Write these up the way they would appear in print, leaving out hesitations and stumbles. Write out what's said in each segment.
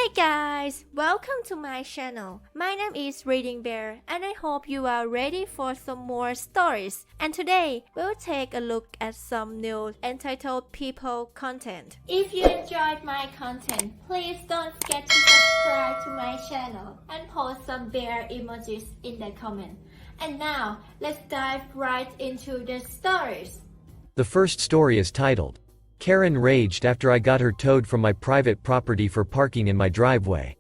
Hey guys, welcome to my channel. My name is ReadingBear and I hope you are ready for some more stories. And today, we'll take a look at some new entitled people content. If you enjoyed my content, please don't forget to subscribe to my channel and post some bear emojis in the comment. And now, let's dive right into the stories. The first story is titled, Karen Raged After I Got Her Towed from My Private Property for Parking in My Driveway.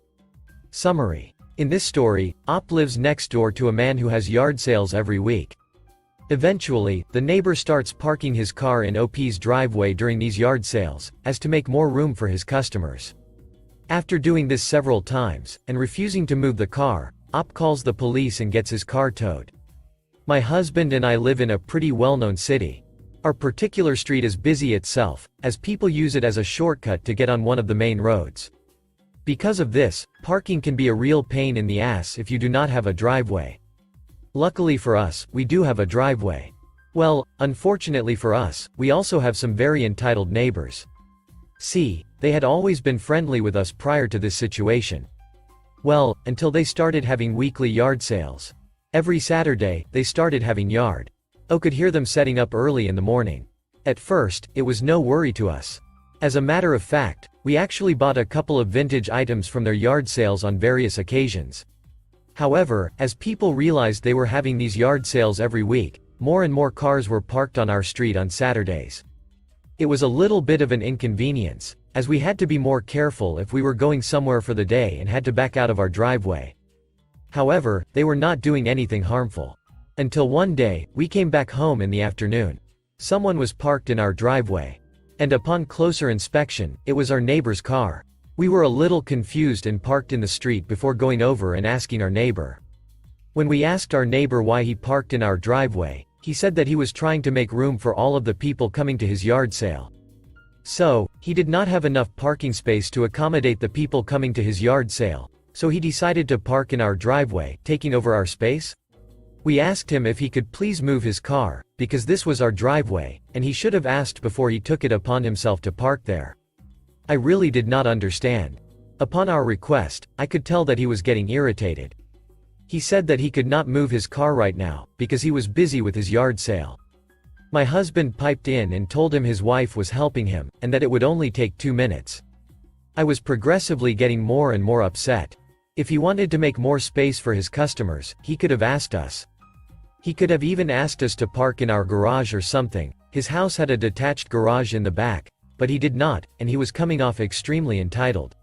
Summary. In this story, Op lives next door to a man who has yard sales every week. Eventually, the neighbor starts parking his car in OP's driveway during these yard sales, as to make more room for his customers. After doing this several times, and refusing to move the car, Op calls the police and gets his car towed. My husband and I live in a pretty well-known city. Our particular street is busy itself, as people use it as a shortcut to get on one of the main roads. Because of this, parking can be a real pain in the ass if you do not have a driveway. Luckily for us, we do have a driveway. Well, unfortunately for us, we also have some very entitled neighbors. See, they had always been friendly with us prior to this situation. Well, until they started having weekly yard sales. Every Saturday, they started having yard. Could hear them setting up early in the morning. At first, it was no worry to us. As a matter of fact, we actually bought a couple of vintage items from their yard sales on various occasions. However, as people realized they were having these yard sales every week, more and more cars were parked on our street on Saturdays. It was a little bit of an inconvenience, as we had to be more careful if we were going somewhere for the day and had to back out of our driveway. However, they were not doing anything harmful. Until one day, we came back home in the afternoon. Someone was parked in our driveway. And upon closer inspection, it was our neighbor's car. We were a little confused and parked in the street before going over and asking our neighbor. When we asked our neighbor why he parked in our driveway, he said that he was trying to make room for all of the people coming to his yard sale. So, he did not have enough parking space to accommodate the people coming to his yard sale, so he decided to park in our driveway, taking over our space? We asked him if he could please move his car, because this was our driveway, and he should have asked before he took it upon himself to park there. I really did not understand. Upon our request, I could tell that he was getting irritated. He said that he could not move his car right now, because he was busy with his yard sale. My husband piped in and told him his wife was helping him, and that it would only take 2 minutes. I was progressively getting more and more upset. If he wanted to make more space for his customers, he could have asked us. He could have even asked us to park in our garage or something. His house had a detached garage in the back, but he did not, and he was coming off extremely entitled.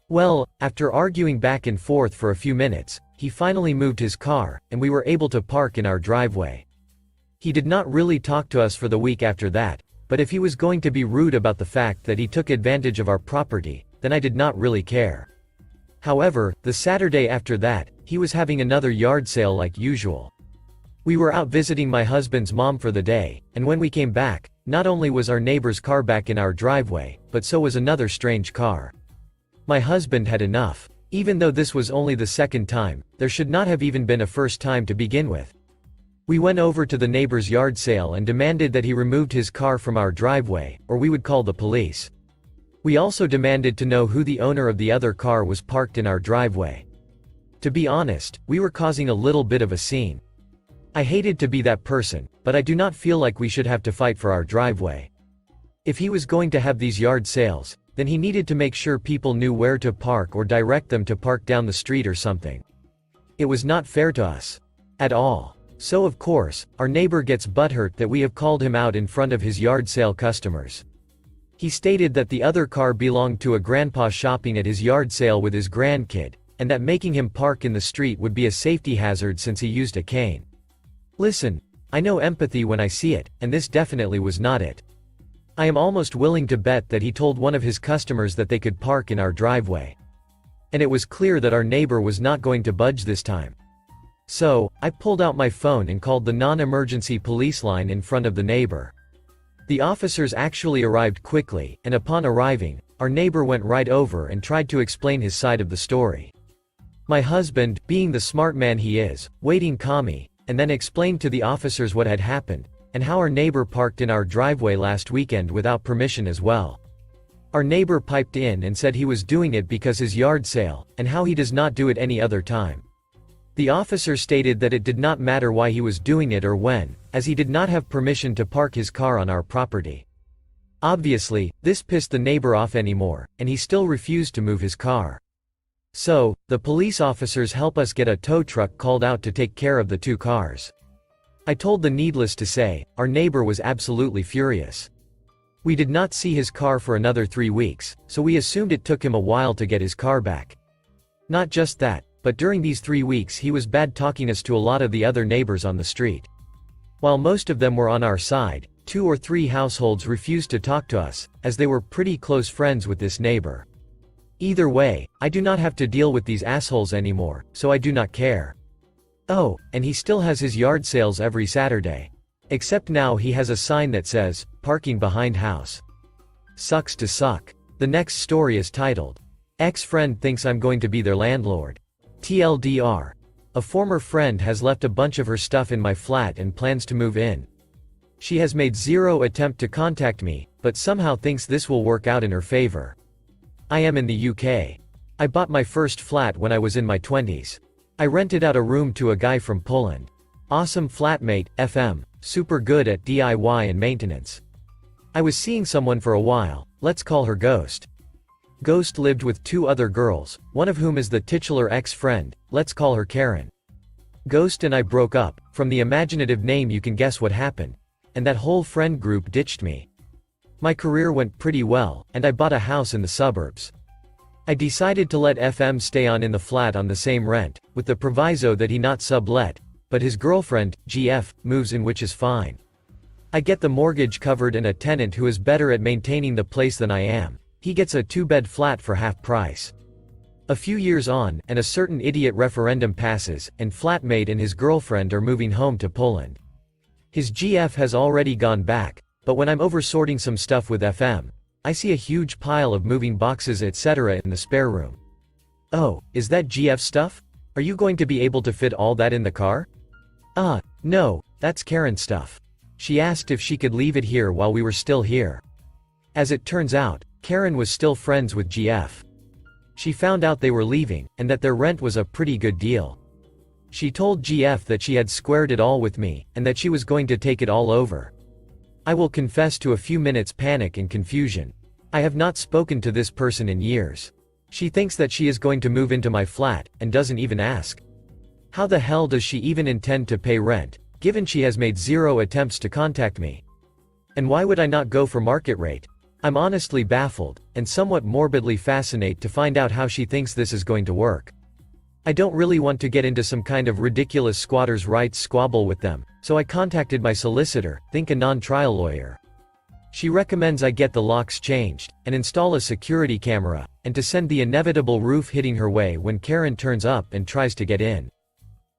Well, after arguing back and forth for a few minutes, he finally moved his car, and we were able to park in our driveway. He did not really talk to us for the week after that, but if he was going to be rude about the fact that he took advantage of our property, then I did not really care. However, the Saturday after that, he was having another yard sale like usual. We were out visiting my husband's mom for the day, and when we came back, not only was our neighbor's car back in our driveway, but so was another strange car. My husband had enough. Even though this was only the second time, there should not have even been a first time to begin with. We went over to the neighbor's yard sale and demanded that he removed his car from our driveway, or we would call the police. We also demanded to know who the owner of the other car was parked in our driveway. To be honest, we were causing a little bit of a scene. I hated to be that person, but I do not feel like we should have to fight for our driveway. If he was going to have these yard sales, then he needed to make sure people knew where to park or direct them to park down the street or something. It was not fair to us. At all. So of course, our neighbor gets butthurt that we have called him out in front of his yard sale customers. He stated that the other car belonged to a grandpa shopping at his yard sale with his grandkid, and that making him park in the street would be a safety hazard since he used a cane. Listen, I know empathy when I see it, and this definitely was not it. I am almost willing to bet that he told one of his customers that they could park in our driveway. And it was clear that our neighbor was not going to budge this time. So, I pulled out my phone and called the non-emergency police line in front of the neighbor. The officers actually arrived quickly, and upon arriving, our neighbor went right over and tried to explain his side of the story. My husband, being the smart man he is, waiting calmly, and then explained to the officers what had happened, and how our neighbor parked in our driveway last weekend without permission as well. Our neighbor piped in and said he was doing it because his yard sale, and how he does not do it any other time. The officer stated that it did not matter why he was doing it or when, as he did not have permission to park his car on our property. Obviously, this pissed the neighbor off anymore, and he still refused to move his car. So, the police officers help us get a tow truck called out to take care of the 2 cars. I told the needless to say, our neighbor was absolutely furious. We did not see his car for another 3 weeks, so we assumed it took him a while to get his car back. Not just that, but during these 3 weeks he was bad talking us to a lot of the other neighbors on the street. While most of them were on our side, 2 or 3 households refused to talk to us, as they were pretty close friends with this neighbor. Either way, I do not have to deal with these assholes anymore, so I do not care. Oh, and he still has his yard sales every Saturday. Except now he has a sign that says, "Parking behind house." Sucks to suck. The next story is titled, "Ex-friend thinks I'm going to be their landlord." TLDR. A former friend has left a bunch of her stuff in my flat and plans to move in. She has made zero attempt to contact me, but somehow thinks this will work out in her favor. I am in the UK. I bought my first flat when I was in my 20s. I rented out a room to a guy from Poland. Awesome flatmate, FM, super good at DIY and maintenance. I was seeing someone for a while, let's call her Ghost. Ghost lived with 2 other girls, one of whom is the titular ex-friend, let's call her Karen. Ghost and I broke up, from the imaginative name you can guess what happened, and that whole friend group ditched me. My career went pretty well, and I bought a house in the suburbs. I decided to let FM stay on in the flat on the same rent, with the proviso that he not sublet, but his girlfriend, GF, moves in, which is fine. I get the mortgage covered and a tenant who is better at maintaining the place than I am. He gets a 2-bed flat for half price. A few years on, and a certain idiot referendum passes, and flatmate and his girlfriend are moving home to Poland. His GF has already gone back, but when I'm over sorting some stuff with FM, I see a huge pile of moving boxes etc. in the spare room. Oh, is that GF stuff? Are you going to be able to fit all that in the car? No, that's Karen's stuff. She asked if she could leave it here while we were still here. As it turns out, Karen was still friends with GF. She found out they were leaving, and that their rent was a pretty good deal. She told GF that she had squared it all with me, and that she was going to take it all over. I will confess to a few minutes panic and confusion. I have not spoken to this person in years. She thinks that she is going to move into my flat, and doesn't even ask. How the hell does she even intend to pay rent, given she has made 0 attempts to contact me? And why would I not go for market rate? I'm honestly baffled, and somewhat morbidly fascinated to find out how she thinks this is going to work. I don't really want to get into some kind of ridiculous squatters' rights squabble with them, so I contacted my solicitor, think a non-trial lawyer. She recommends I get the locks changed, and install a security camera, and to send the inevitable roof hitting her way when Karen turns up and tries to get in.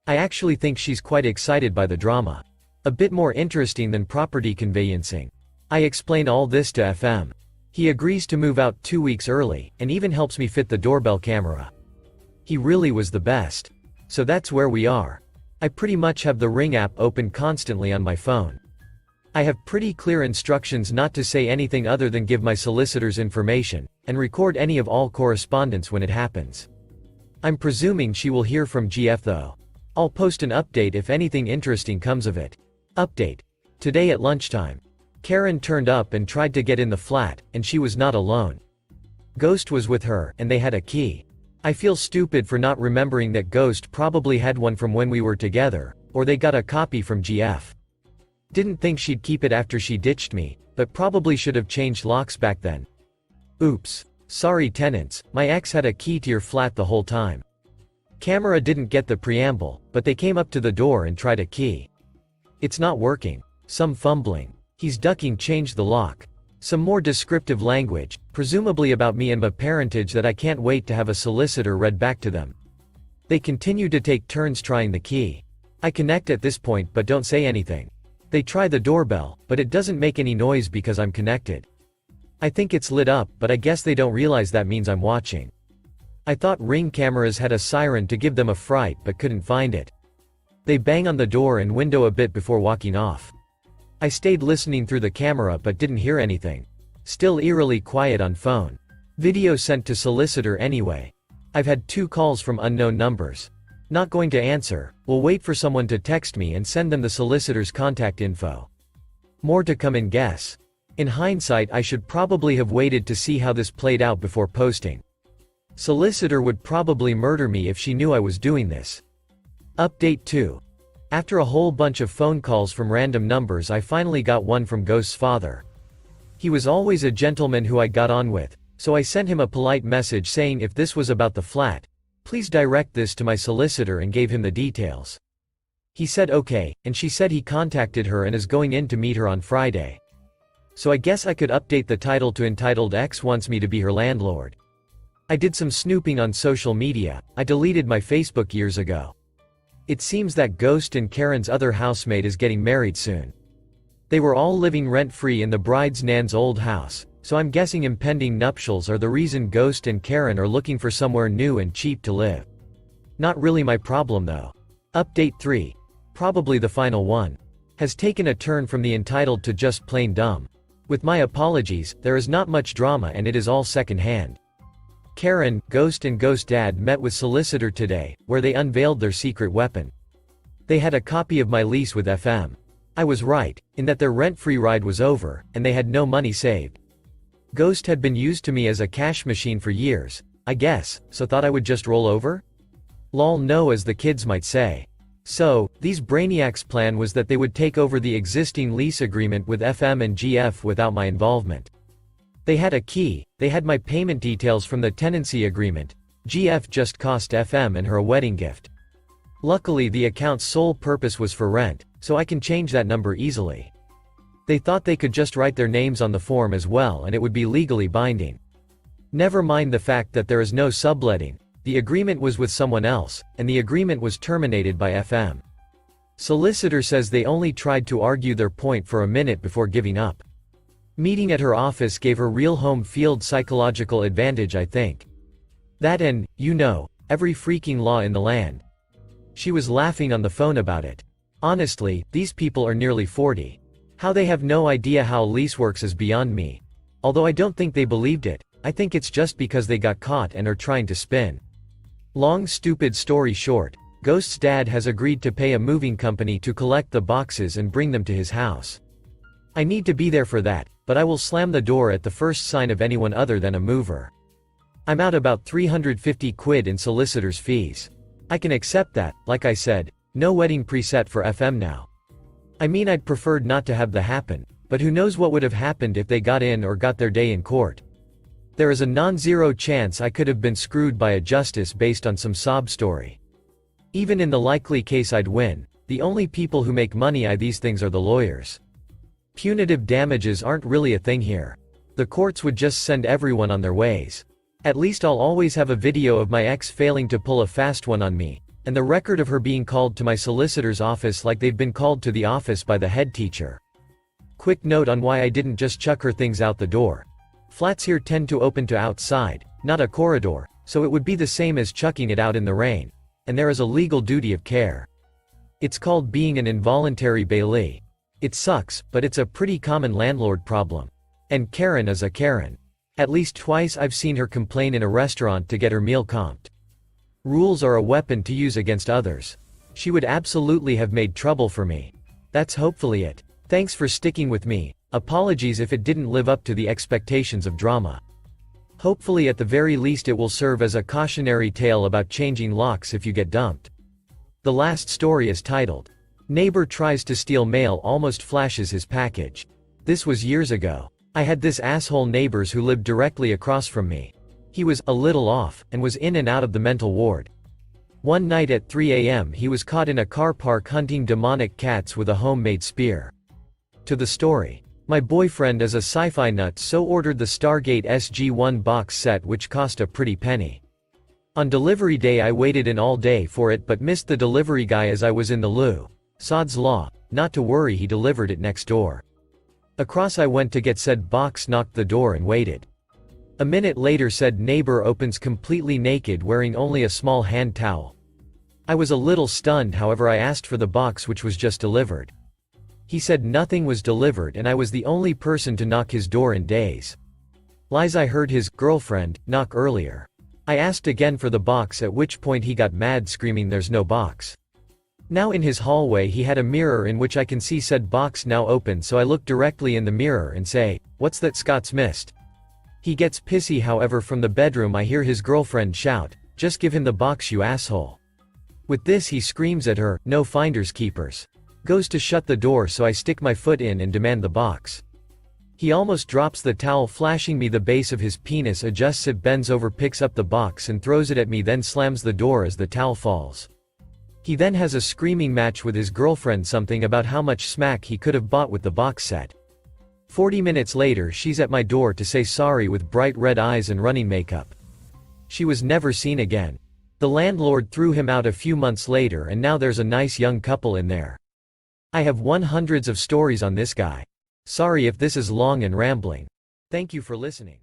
I actually think she's quite excited by the drama. A bit more interesting than property conveyancing. I explain all this to FM. He agrees to move out 2 weeks early, and even helps me fit the doorbell camera. He really was the best. So that's where we are. I pretty much have the Ring app open constantly on my phone. I have pretty clear instructions not to say anything other than give my solicitor's information, and record any of all correspondence when it happens. I'm presuming she will hear from GF though. I'll post an update if anything interesting comes of it. Update. Today at lunchtime. Karen turned up and tried to get in the flat, and she was not alone. Ghost was with her, and they had a key. I feel stupid for not remembering that Ghost probably had one from when we were together, or they got a copy from GF. Didn't think she'd keep it after she ditched me, but probably should have changed locks back then. Oops. Sorry tenants, my ex had a key to your flat the whole time. Camera didn't get the preamble, but they came up to the door and tried a key. It's not working. Some fumbling. He's ducking change the lock. Some more descriptive language, presumably about me and my parentage that I can't wait to have a solicitor read back to them. They continue to take turns trying the key. I connect at this point but don't say anything. They try the doorbell, but it doesn't make any noise because I'm connected. I think it's lit up, but I guess they don't realize that means I'm watching. I thought Ring cameras had a siren to give them a fright but couldn't find it. They bang on the door and window a bit before walking off. I stayed listening through the camera but didn't hear anything. Still eerily quiet on phone. Video sent to solicitor anyway. I've had 2 calls from unknown numbers. Not going to answer, will wait for someone to text me and send them the solicitor's contact info. More to come in guess. In hindsight, I should probably have waited to see how this played out before posting. Solicitor would probably murder me if she knew I was doing this. Update 2. After a whole bunch of phone calls from random numbers, I finally got one from Ghost's father. He was always a gentleman who I got on with, so I sent him a polite message saying if this was about the flat, please direct this to my solicitor, and gave him the details. He said okay, and she said he contacted her and is going in to meet her on Friday. So I guess I could update the title to entitled X Wants Me to Be Her Landlord. I did some snooping on social media. I deleted my Facebook years ago. It seems that Ghost and Karen's other housemate is getting married soon. They were all living rent-free in the bride's nan's old house, so I'm guessing impending nuptials are the reason Ghost and Karen are looking for somewhere new and cheap to live. Not really my problem though. Update 3. Probably the final one. Has taken a turn from the entitled to just plain dumb. With my apologies, there is not much drama and it is all second-hand. Karen, Ghost and Ghost Dad met with solicitor today, where they unveiled their secret weapon. They had a copy of my lease with FM. I was right, in that their rent-free ride was over, and they had no money saved. Ghost had been used to me as a cash machine for years, I guess, so thought I would just roll over? Lol no, as the kids might say. So, these brainiacs' plan was that they would take over the existing lease agreement with FM and GF without my involvement. They had a key, they had my payment details from the tenancy agreement. GF just cost FM and her a wedding gift. Luckily the account's sole purpose was for rent, so I can change that number easily. They thought they could just write their names on the form as well and it would be legally binding. Never mind the fact that there is no subletting, the agreement was with someone else, and the agreement was terminated by FM. Solicitor says they only tried to argue their point for a minute before giving up. Meeting at her office gave her real home field psychological advantage, I think. That and, you know, every freaking law in the land. She was laughing on the phone about it. Honestly, these people are nearly 40. How they have no idea how lease works is beyond me. Although I don't think they believed it, I think it's just because they got caught and are trying to spin. Long stupid story short, Ghost's dad has agreed to pay a moving company to collect the boxes and bring them to his house. I need to be there for that, but I will slam the door at the first sign of anyone other than a mover. I'm out about 350 quid in solicitor's fees. I can accept that, like I said, no wedding preset for FM now. I mean, I'd preferred not to have that happen, but who knows what would have happened if they got in or got their day in court. There is a non-zero chance I could have been screwed by a justice based on some sob story. Even in the likely case I'd win, the only people who make money on these things are the lawyers. Punitive damages aren't really a thing here. The courts would just send everyone on their ways. At least I'll always have a video of my ex failing to pull a fast one on me, and the record of her being called to my solicitor's office like they've been called to the office by the head teacher. Quick note on why I didn't just chuck her things out the door. Flats here tend to open to outside, not a corridor, so it would be the same as chucking it out in the rain. And there is a legal duty of care. It's called being an involuntary bailee. It sucks, but it's a pretty common landlord problem. And Karen is a Karen. At least twice I've seen her complain in a restaurant to get her meal comped. Rules are a weapon to use against others. She would absolutely have made trouble for me. That's hopefully it. Thanks for sticking with me. Apologies if it didn't live up to the expectations of drama. Hopefully at the very least it will serve as a cautionary tale about changing locks if you get dumped. The last story is titled, Neighbor Tries to Steal Mail Almost Flashes His Package. This was years ago. I had this asshole neighbors who lived directly across from me. He was a little off, and was in and out of the mental ward. One night at 3 a.m. he was caught in a car park hunting demonic cats with a homemade spear. To the story. My boyfriend is a sci-fi nut, so ordered the Stargate SG-1 box set, which cost a pretty penny. On delivery day I waited in all day for it but missed the delivery guy as I was in the loo. Sod's law, not to worry, he delivered it next door. Across I went to get said box, knocked the door and waited. A minute later said neighbor opens completely naked, wearing only a small hand towel. I was a little stunned, however I asked for the box which was just delivered. He said nothing was delivered and I was the only person to knock his door in days. Lies, I heard his girlfriend knock earlier. I asked again for the box, at which point he got mad, screaming there's no box. Now in his hallway he had a mirror in which I can see said box now open, so I look directly in the mirror and say, "What's that Scott's missed?" He gets pissy. However, from the bedroom I hear his girlfriend shout, "Just give him the box, you asshole." With this he screams at her, "No finders keepers." Goes to shut the door, so I stick my foot in and demand the box. He almost drops the towel, flashing me the base of his penis, adjusts it, bends over, picks up the box and throws it at me, then slams the door as the towel falls. He then has a screaming match with his girlfriend, something about how much smack he could have bought with the box set. 40 minutes later she's at my door to say sorry with bright red eyes and running makeup. She was never seen again. The landlord threw him out a few months later and now there's a nice young couple in there. I have hundreds of stories on this guy. Sorry if this is long and rambling. Thank you for listening.